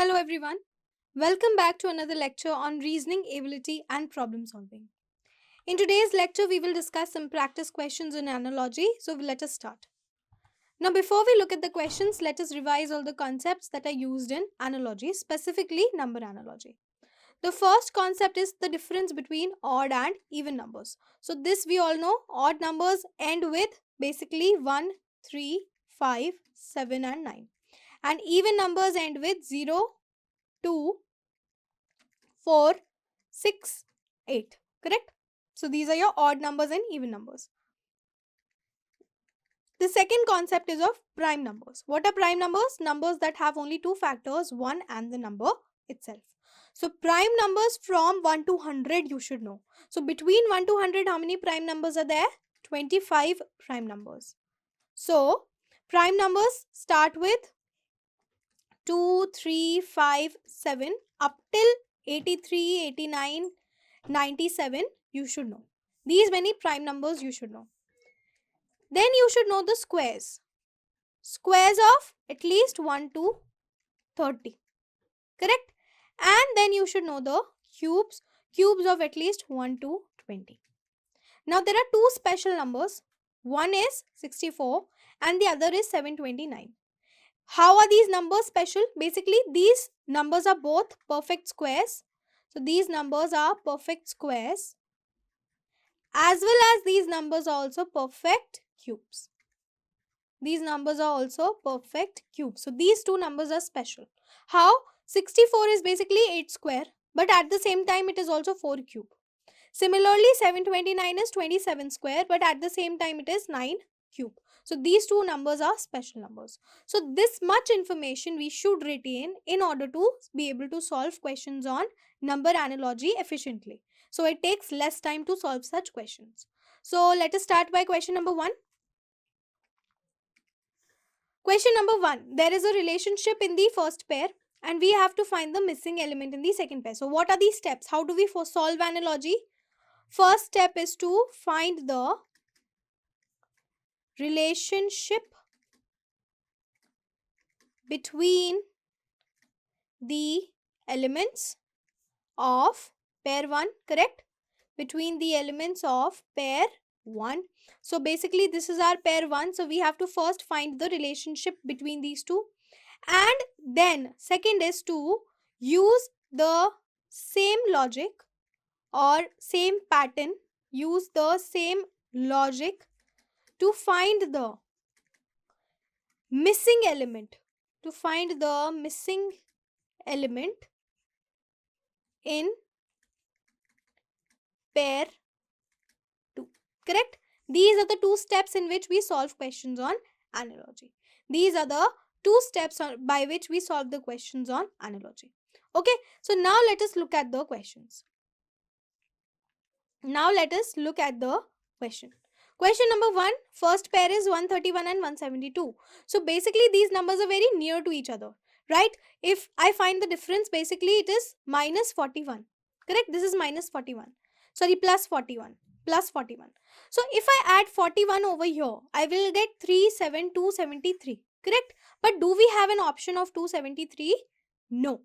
Hello everyone. Welcome back to another lecture on reasoning ability and problem solving. In today's lecture, we will discuss some practice questions in analogy. So let us start. Now, before we look at the questions, let us revise all the concepts that are used in analogy, specifically number analogy. The first concept is the difference between odd and even numbers. So this we all know, odd numbers end with basically 1, 3, 5, 7 and 9. And even numbers end with 0, 2, 4, 6, 8. Correct? So these are your odd numbers and even numbers. The second concept is of prime numbers. What are prime numbers? Numbers that have only two factors, 1 and the number itself. So prime numbers from 1 to 100 you should know. So between 1 to 100 how many prime numbers are there? 25 prime numbers. So prime numbers start with 2, 3, 5, 7 up till 83, 89, 97 you should know. These many prime numbers you should know. Then you should know the squares. Squares of at least 1 to 30. Correct? And then you should know the cubes. Cubes of at least 1 to 20. Now there are two special numbers. One is 64 and the other is 729. How are these numbers special? Basically, these numbers are both perfect squares. So these numbers are perfect squares, as well as these numbers are also perfect cubes. These numbers are also perfect cubes. So these two numbers are special. How? 64 is basically 8 square, but at the same time it is also 4 cube. Similarly, 729 is 27 square, but at the same time it is 9 cube. So these two numbers are special numbers. So this much information we should retain in order to be able to solve questions on number analogy efficiently. So it takes less time to solve such questions. So let us start by question number 1. Question number 1. There is a relationship in the first pair and we have to find the missing element in the second pair. So what are these steps? How do we solve analogy? First step is to find the relationship between the elements of pair 1, correct? Between the elements of pair 1. So basically this is our pair 1. So we have to first find the relationship between these two. And then second is to use the same logic or same pattern. Use the same logic to find the missing element. To find the missing element in pair 2. Correct? These are the two steps in which we solve questions on analogy. These are the two steps by which we solve the questions on analogy. Okay, so now let us look at the questions. Now let us look at the question. Question number 1, first pair is 131 and 172. So basically these numbers are very near to each other, right? If I find the difference, basically it is minus 41. Correct? This is minus 41. Sorry, plus 41. Plus 41. So if I add 41 over here, I will get 273. Correct? But do we have an option of 273? No.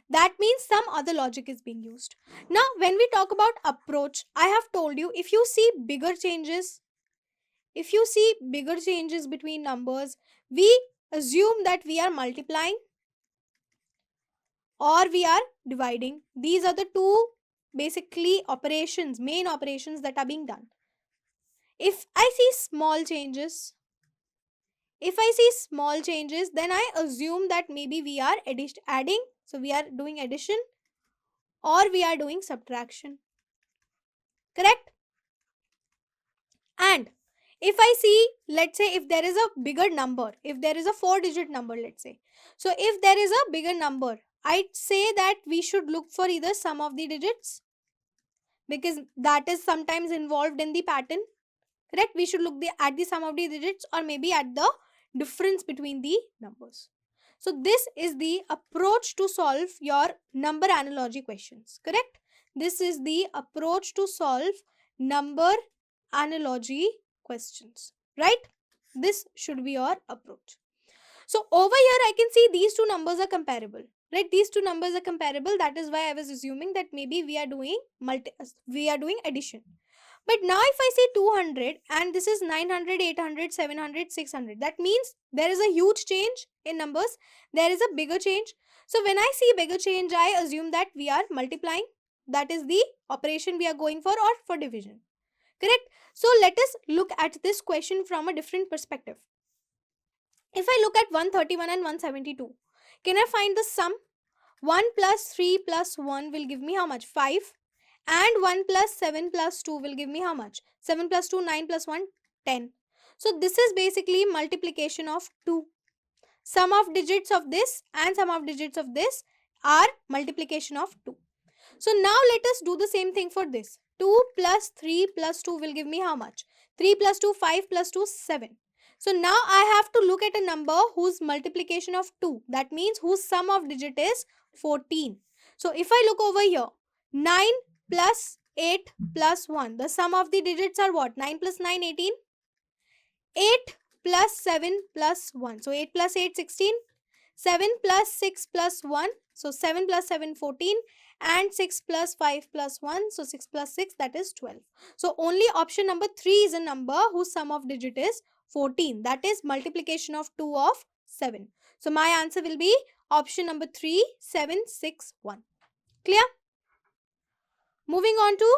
That means some other logic is being used. Now, when we talk about approach, I have told you if you see bigger changes, between numbers, we assume that we are multiplying or we are dividing. These are the two basically operations, main operations that are being done. If I see small changes, then I assume that maybe we are adding. So we are doing addition or we are doing subtraction. Correct? And if I see, let's say if there is a bigger number, if there is a 4-digit number, let's say. So if there is a bigger number, I'd say that we should look for either sum of the digits because that is sometimes involved in the pattern. Correct? We should look at the sum of the digits or maybe at the difference between the numbers. So this is the approach to solve your number analogy questions. Correct? This is the approach to solve number analogy questions. Right? This should be your approach. So over here I can see these two numbers are comparable. right? These two numbers are comparable. That is why I was assuming that maybe we are doing addition. But now if I say 200 and this is 900, 800, 700, 600, that means there is a huge change in numbers. There is a bigger change. So when I see bigger change, I assume that we are multiplying. That is the operation we are going for, or for division. Correct? So let us look at this question from a different perspective. If I look at 131 and 172, can I find the sum? 1 plus 3 plus 1 will give me how much? 5. And 1 plus 7 plus 2 will give me how much? 7 plus 2, 9 plus 1, 10. So this is basically multiplication of 2. Sum of digits of this and sum of digits of this are multiplication of 2. So now let us do the same thing for this. 2 plus 3 plus 2 will give me how much? 3 plus 2, 5 plus 2, 7. So now I have to look at a number whose multiplication of 2. That means whose sum of digit is 14. So if I look over here, 9 plus 8 plus 1. The sum of the digits are what? 9 plus 9, 18. 8 plus 7 plus 1. So 8 plus 8, 16. 7 plus 6 plus 1. So 7 plus 7, 14. And 6 plus 5 plus 1. So 6 plus 6, that is 12. So only option number 3 is a number whose sum of digit is 14. That is multiplication of 2 of 7. So my answer will be option number 3, 7, 6, 1. Clear? Moving on to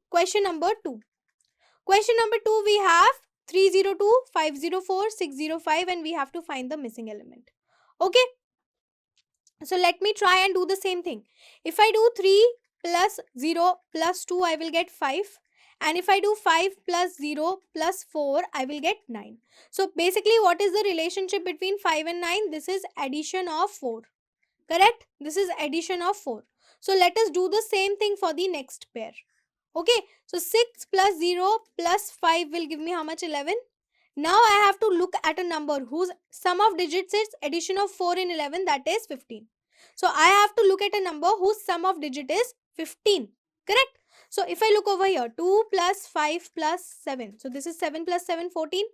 question number 2. Question number 2, we have 302, 504, 605 and we have to find the missing element. Okay. So let me try and do the same thing. If I do 3 plus 0 plus 2, I will get 5. And if I do 5 plus 0 plus 4, I will get 9. So basically what is the relationship between 5 and 9? This is addition of 4. Correct? This is addition of 4. So let us do the same thing for the next pair. Okay. So 6 plus 0 plus 5 will give me how much? 11. Now I have to look at a number whose sum of digits is addition of 4 in 11, that is 15. So I have to look at a number whose sum of digit is 15. Correct? So if I look over here, 2 plus 5 plus 7. So this is 7 plus 7, 14.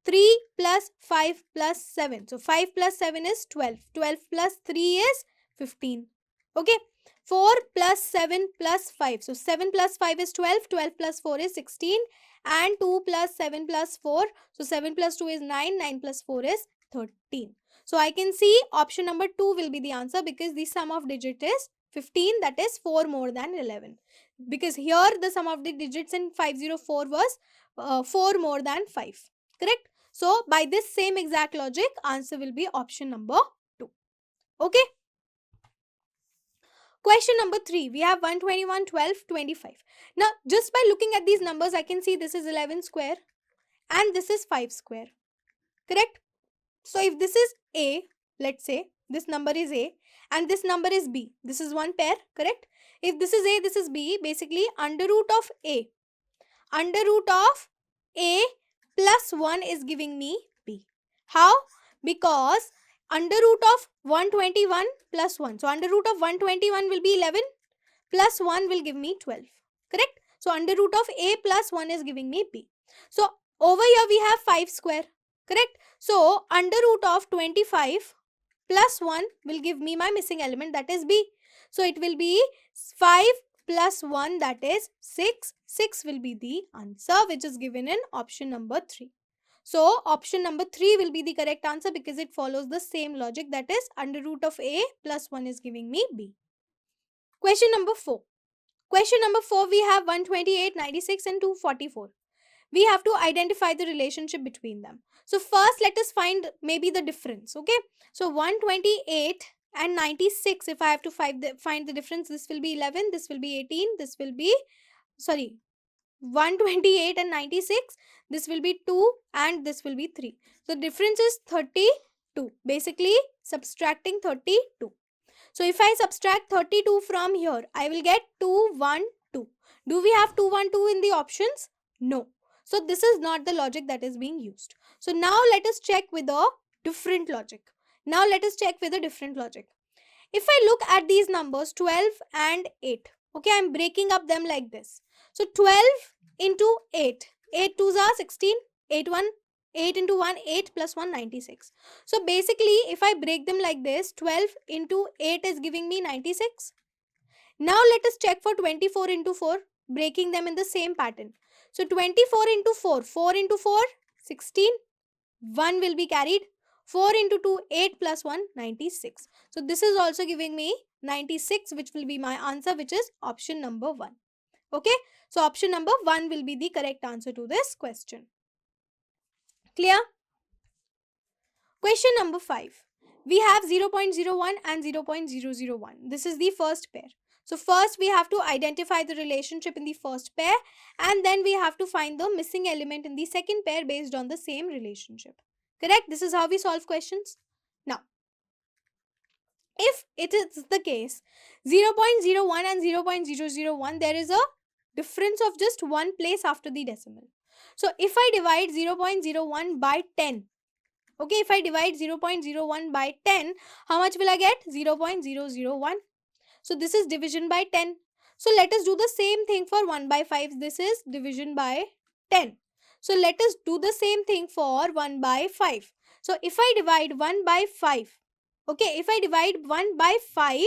3 plus 5 plus 7. So 5 plus 7 is 12. 12 plus 3 is 15. Okay. 4 plus 7 plus 5. So 7 plus 5 is 12. 12 plus 4 is 16. And 2 plus 7 plus 4. So 7 plus 2 is 9. 9 plus 4 is 13. So I can see option number 2 will be the answer because the sum of digit is 15. That is 4 more than 11. Because here the sum of the digits in 504 was 4 more than 5. Correct? So by this same exact logic, answer will be option number 2. Okay. Question number 3, we have 121, 12, 25. Now, just by looking at these numbers, I can see this is 11 square and this is 5 square. Correct? So, if this is A, let's say this number is A and this number is B. This is one pair, correct? If this is A, this is B, basically under root of A. Under root of A plus 1 is giving me B. How? Because under root of 121 plus 1. So, under root of 121 will be 11 plus 1 will give me 12. Correct? So, under root of A plus 1 is giving me B. So, over here we have 5 square. Correct? So, under root of 25 plus 1 will give me my missing element, that is B. So, it will be 5 plus 1, that is 6. 6 will be the answer which is given in option number 3. So, option number 3 will be the correct answer because it follows the same logic, that is under root of A plus 1 is giving me B. Question number 4. Question number 4, we have 128, 96 and 244. We have to identify the relationship between them. So, first let us find maybe the difference. Okay. So, 128 and 96, if I have to find the difference, this will be 11, this will be 18, this will be, 128 and 96, this will be 2 and this will be 3. So, difference is 32. Basically, subtracting 32. So, if I subtract 32 from here, I will get 212. Do we have 212 in the options? No. So, this is not the logic that is being used. So, now let us check with a different logic. If I look at these numbers 12 and 8, okay, I am breaking up them like this. So, 12 into 8. 8 2s are 16, 8 1 8 into 1, 8 plus 1, 96. So basically, if I break them like this, 12 into 8 is giving me 96. Now let us check for 24 into 4, breaking them in the same pattern. So 24 into 4, 4 into 4, 16, 1 will be carried. 4 into 2, 8 plus 1, 96. So this is also giving me 96, which will be my answer, which is option number 1. Okay, so option number 1 will be the correct answer to this question. Clear? Question number 5. We have 0.01 and 0.001. This is the first pair. So first we have to identify the relationship in the first pair, and then we have to find the missing element in the second pair based on the same relationship. Correct? This is how we solve questions. Now, if it is the case, 0.01 and 0.001, there is a difference of just one place after the decimal. So if I divide 0.01 by 10, okay, if I divide 0.01 by 10, how much will I get? 0.001. So this is division by 10. So let us do the same thing for 1 by 5. This is division by 10. So let us do the same thing for 1 by 5. So if I divide 1 by 5, okay, if I divide 1 by 5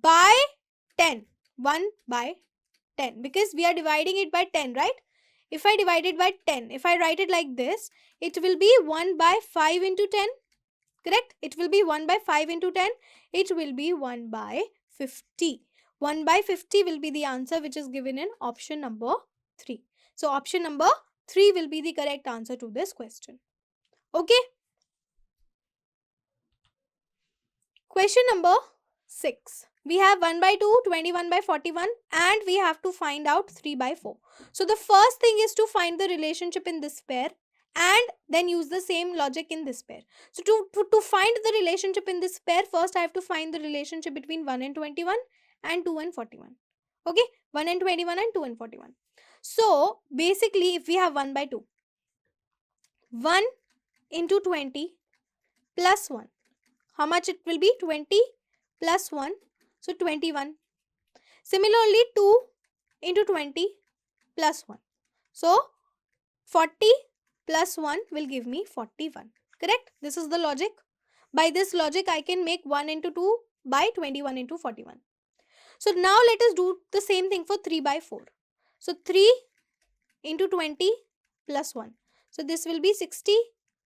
by 10, 1 by 10, because we are dividing it by 10, right? If I divide it by 10, if I write it like this, it will be 1 by 5 into 10. Correct? It will be 1 by 5 into 10. It will be 1 by 50. 1 by 50 will be the answer, which is given in option number 3. So option number 3 will be the correct answer to this question. Okay. Question number 6. We have 1 by 2, 21 by 41, and we have to find out 3 by 4. So the first thing is to find the relationship in this pair and then use the same logic in this pair. So to find the relationship in this pair, first I have to find the relationship between 1 and 21 and 2 and 41. Okay, 1 and 21 and 2 and 41. So basically, if we have 1 by 2, 1 into 20 plus 1, how much it will be? 20 plus 1, so 21. Similarly, 2 into 20 plus 1, so 40 plus 1 will give me 41. Correct? This is the logic. By this logic, I can make 1 into 2 by 21 into 41. So now let us do the same thing for 3 by 4. So 3 into 20 plus 1. So this will be 60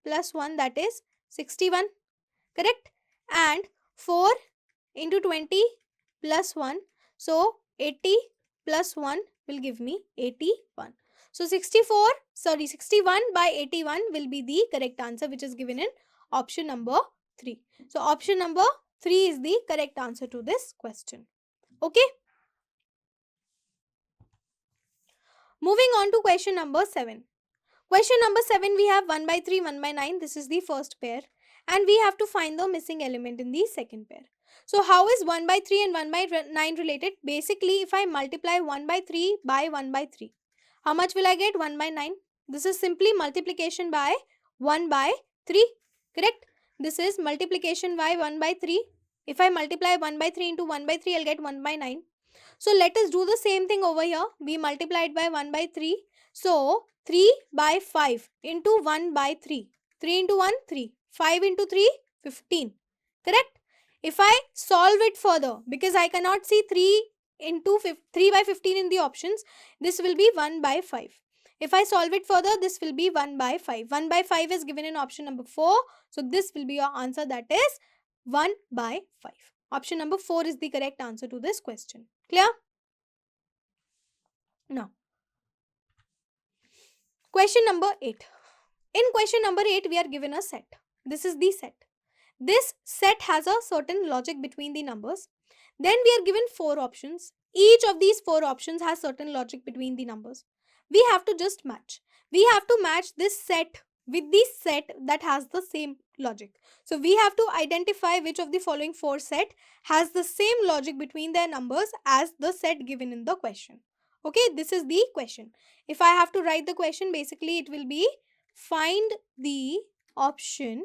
plus 1, that is 61. Correct? And 4 into 20 plus 1. So 80 plus 1 will give me 81. So 61 by 81 will be the correct answer, which is given in option number 3. So option number 3 is the correct answer to this question. Okay. Moving on to question number 7. Question number 7, we have 1 by 3, 1 by 9. This is the first pair. And we have to find the missing element in the second pair. So how is 1 by 3 and 1 by 9 related? Basically, if I multiply 1 by 3 by 1 by 3, how much will I get? 1 by 9. This is simply multiplication by 1 by 3. Correct? This is multiplication by 1 by 3. If I multiply 1 by 3 into 1 by 3, I'll get 1 by 9. So let us do the same thing over here. We multiplied by 1 by 3. So 3 by 5 into 1 by 3. 3 into 1, 3. 5 into 3, 15. Correct? If I solve it further, because I cannot see 3 by 15 in the options, this will be 1 by 5. If I solve it further, this will be 1 by 5. 1 by 5 is given in option number 4. So this will be your answer, that is 1 by 5. Option number 4 is the correct answer to this question. Clear? Now, question number 8. In question number 8, we are given a set. This is the set. This set has a certain logic between the numbers. Then we are given 4 options. Each of these 4 options has certain logic between the numbers. We have to just match. We have to match this set with the set that has the same logic. So we have to identify which of the following 4 set has the same logic between their numbers as the set given in the question. Okay, this is the question. If I have to write the question, basically it will be find the option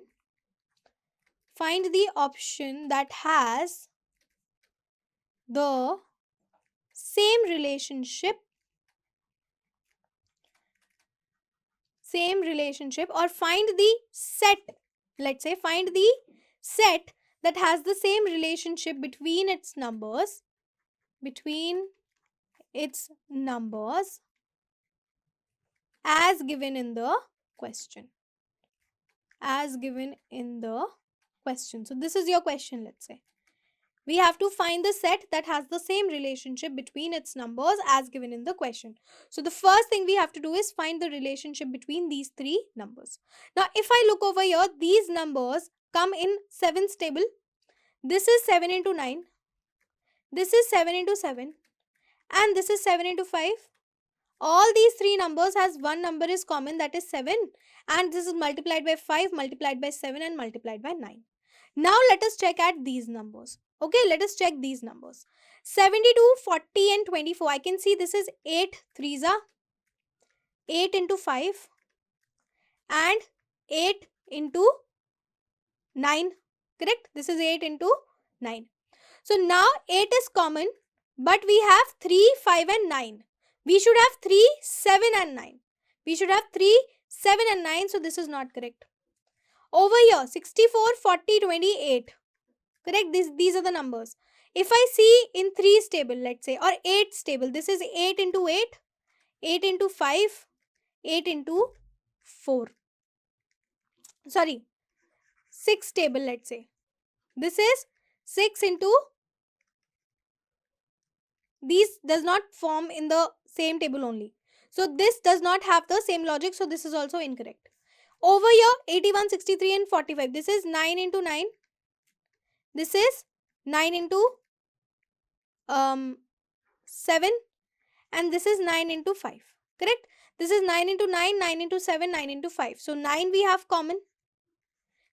that has the same relationship same relationship, or find the set, let's say find the set that has the same relationship between its numbers, as given in the question, so this is your question. Let's say we have to find the set that has the same relationship between its numbers as given in the question. So the first thing we have to do is find the relationship between these three numbers. Now if I look over here, these numbers come in 7's table. This is 7 into 9, this is 7 into 7, and this is 7 into 5. All these three numbers has one number is common, that is 7, and this is multiplied by 5, multiplied by 7, and multiplied by 9. Now let us check at these numbers. Okay, let us check these numbers. 72, 40 and 24. I can see this is 8 3s are 8 into 5 and 8 into 9. Correct? This is 8 into 9. So now 8 is common, but we have 3, 5 and 9. We should have 3, 7 and 9. We should have 3, 7 and 9. So this is not correct. Over here, 64, 40, 28. Correct? These are the numbers. If I see in 3's table, let's say, or 8's table, this is 8 into 8, 8 into 5, 8 into 4. Sorry, 6 table, let's say. This is 6 into, these does not form in the same table only. So this does not have the same logic. So this is also incorrect. Over here, 81, 63 and 45. This is 9 into 9. This is 9 into 7. And this is 9 into 5. Correct? This is 9 into 9, 9 into 7, 9 into 5. So 9 we have common.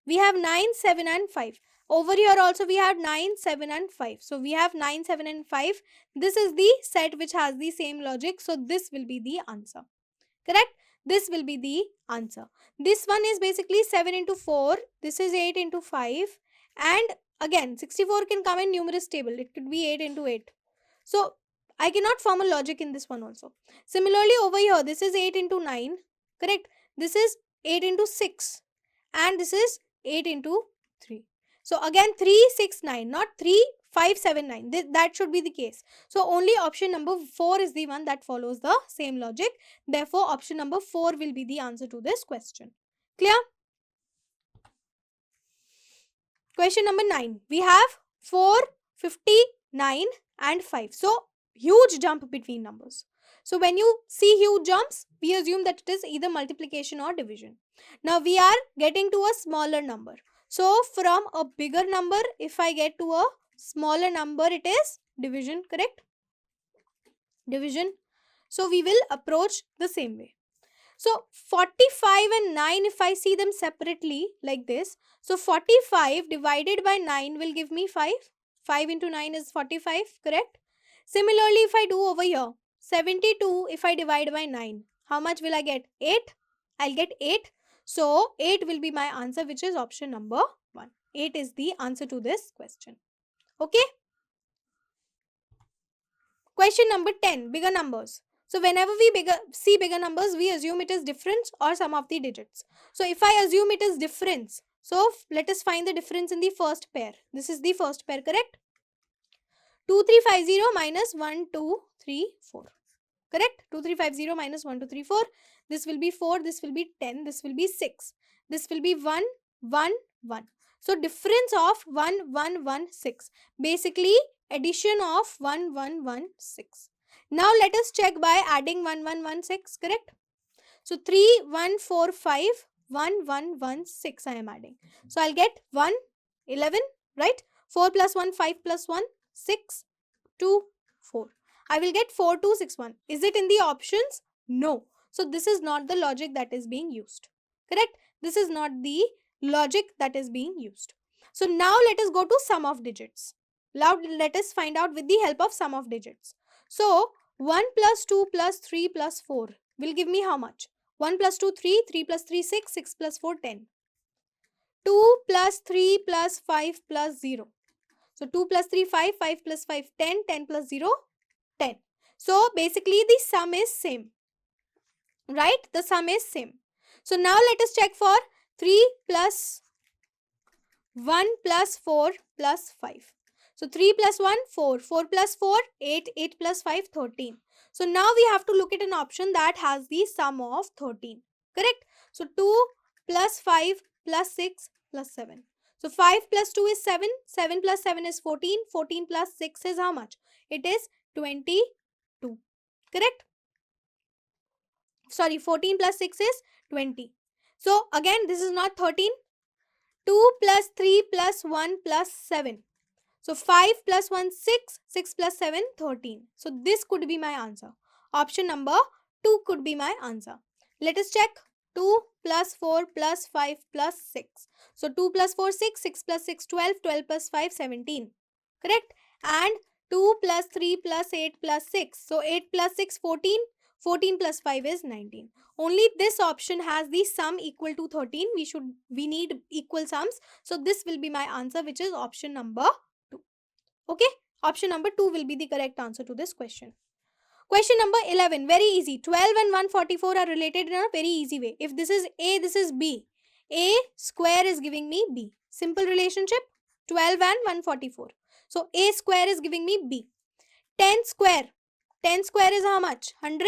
We have 9, 7 and 5. Over here also we have 9, 7 and 5. So we have 9, 7 and 5. This is the set which has the same logic. So this will be the answer. Correct? This will be the answer. This one is basically 7 into 4. This is 8 into 5. And again, 64 can come in numerous table. It could be 8 into 8. So I cannot form a logic in this one also. Similarly, over here, this is 8 into 9. Correct? This is 8 into 6. And this is 8 into 3. So again, 3, 6, 9. Not 3, 5, 7, 9. That should be the case. So only option number 4 is the one that follows the same logic. Therefore, option number 4 will be the answer to this question. Clear? Question number 9. We have 4, 59 and 5. So huge jump between numbers. So when you see huge jumps, we assume that it is either multiplication or division. Now we are getting to a smaller number. So from a bigger number, if I get to a smaller number, it is division. Correct? Division. So we will approach the same way. So 45 and 9, if I see them separately like this, so 45 divided by 9 will give me 5. 5 into 9 is 45, correct? Similarly, if I do over here, 72, if I divide by 9, how much will I get? 8. I'll get 8. So 8 will be my answer, which is option number 1. 8 is the answer to this question. Okay? Question number 10, bigger numbers. So whenever we see bigger numbers, we assume it is difference or sum of the digits. So if I assume it is difference, so let us find the difference in the first pair. This is the first pair, correct? 2350 minus 1234. Correct? 2350 minus 1234. This will be 4, this will be 10, this will be 6. This will be 1, 1, 1. So difference of 1, 1, 1, 6. Basically addition of 1, 1, 1, 6. Now let us check by adding 1, 1, 1, 6, correct? So 3, 1, 4, 5, 1, 1, 1, 6 I am adding. So I'll get 1, 11, right? 4 plus 1, 5 plus 1, 6, 2, 4. I will get 4, 2, 6, 1. Is it in the options? No. So this is not the logic that is being used. Correct? This is not the logic that is being used. So now let us go to sum of digits. Now let us find out with the help of sum of digits. So 1 plus 2 plus 3 plus 4 will give me how much? 1 plus 2, 3, 3 plus 3, 6, 6 plus 4, 10. 2 plus 3 plus 5 plus 0. So 2 plus 3, 5, 5 plus 5, 10, 10 plus 0, 10. So basically the sum is same. Right? The sum is same. So now let us check for 3 plus 1 plus 4 plus 5. So 3 plus 1, 4. 4 plus 4, 8. 8 plus 5, 13. So now we have to look at an option that has the sum of 13. Correct? So 2 plus 5 plus 6 plus 7. So 5 plus 2 is 7. 7 plus 7 is 14. 14 plus 6 is how much? It is 22. Correct? Sorry, 14 plus 6 is 20. So again, this is not 13. 2 plus 3 plus 1 plus 7. So 5 plus 1, 6. 6 plus 7, 13. So this could be my answer. Option number 2 could be my answer. Let us check. 2 plus 4 plus 5 plus 6. So 2 plus 4, 6. 6 plus 6, 12. 12 plus 5, 17. Correct? And 2 plus 3 plus 8 plus 6. So 8 plus 6, 14. 14 plus 5 is 19. Only this option has the sum equal to 13. We need equal sums. So this will be my answer, which is option number 2. Okay, option number 2 will be the correct answer to this question. Question number 11, very easy. 12 and 144 are related in a very easy way. If this is A, this is B. A square is giving me B. Simple relationship, 12 and 144. So A square is giving me B. 10 square. 10 square is how much? 100?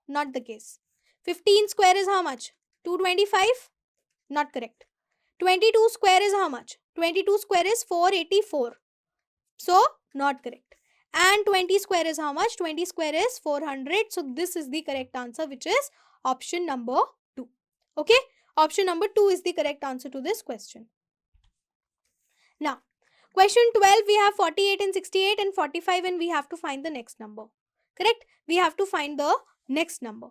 Not the case. 15 square is how much? 225? Not correct. 22 square is how much? 22 square is 484. So, not correct. And 20 square is how much? 20 square is 400. So, this is the correct answer, which is option number 2. Okay? Option number 2 is the correct answer to this question. Now, question 12, we have 48 and 68 and 45 and we have to find the next number. Correct? We have to find the next number.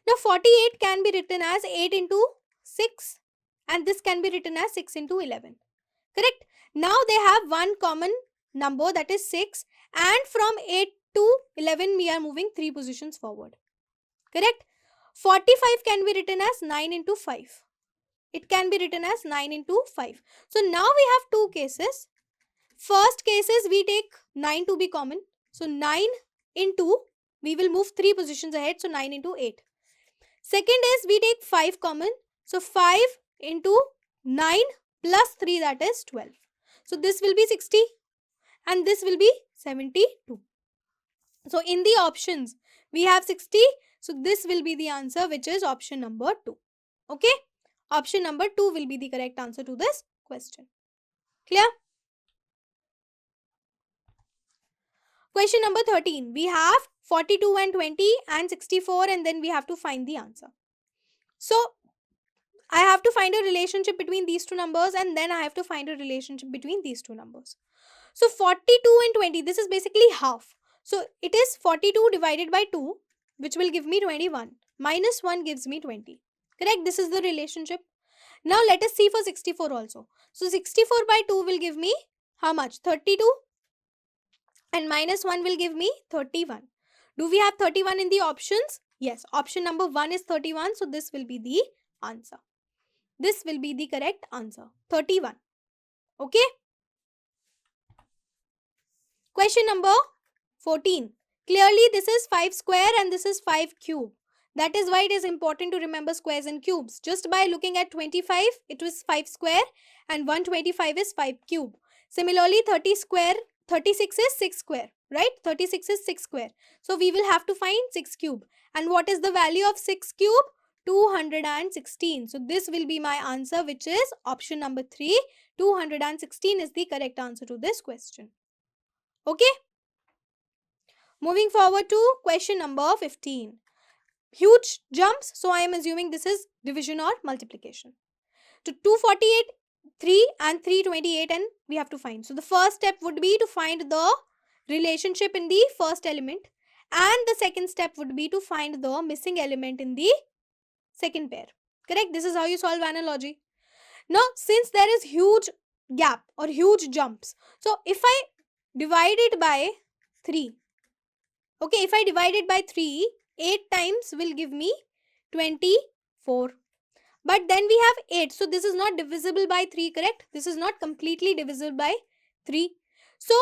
Now, 48 can be written as 8 into 6 and this can be written as 6 into 11. Correct? Now, they have one common number, that is 6, and from 8 to 11 we are moving 3 positions forward. Correct? 45 can be written as 9 into 5. It can be written as 9 into 5. So now we have two cases. First case is we take 9 to be common. So 9 into, we will move 3 positions ahead. So 9 into 8. Second is we take 5 common. So 5 into 9 plus 3, that is 12. So this will be 60 and this will be 72. So in the options, we have 60. So this will be the answer, which is option number 2. Okay? Option number 2 will be the correct answer to this question. Clear? Question number 13. We have 42 and 20 and 64 and then we have to find the answer. So, I have to find a relationship between these two numbers and then I have to find a relationship between these two numbers. So, 42 and 20, this is basically half. So, it is 42 divided by 2, which will give me 21. Minus 1 gives me 20. Correct? This is the relationship. Now, let us see for 64 also. So, 64 by 2 will give me how much? 32. And minus 1 will give me 31. Do we have 31 in the options? Yes. Option number 1 is 31. So, this will be the answer. This will be the correct answer. 31. Okay. Question number 14. Clearly, this is 5 square and this is 5 cube. That is why it is important to remember squares and cubes. Just by looking at 25, it was 5 square and 125 is 5 cube. Similarly, 36 is 6 square, right? 36 is 6 square. So, we will have to find 6 cube. And what is the value of 6 cube? 216. So, this will be my answer, which is option number 3. 216 is the correct answer to this question. Okay? Moving forward to question number 15. Huge jumps. So, I am assuming this is division or multiplication. To 248, 3 and 328 and we have to find. So, the first step would be to find the relationship in the first element and the second step would be to find the missing element in the second pair. Correct? This is how you solve analogy. Now, since there is huge gap or huge jumps, so if I divide it by 3, okay, if I divide it by 3, 8 times will give me 24. But then we have 8. So, this is not divisible by 3, correct? This is not completely divisible by 3. So,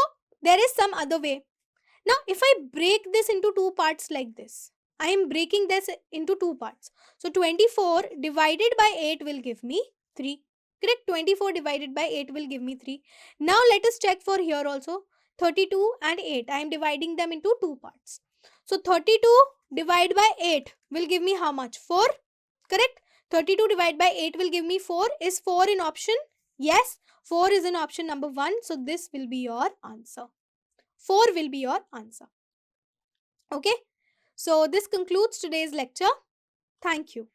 there is some other way. Now, if I break this into two parts like this, I am breaking this into two parts. So 24 divided by 8 will give me 3. Correct? 24 divided by 8 will give me 3. Now let us check for here also. 32 and 8. I am dividing them into two parts. So 32 divided by 8 will give me how much? 4. Correct? 32 divided by 8 will give me 4. Is 4 in option? Yes. 4 is in option number 1. So this will be your answer. 4 will be your answer. Okay. So this concludes today's lecture. Thank you.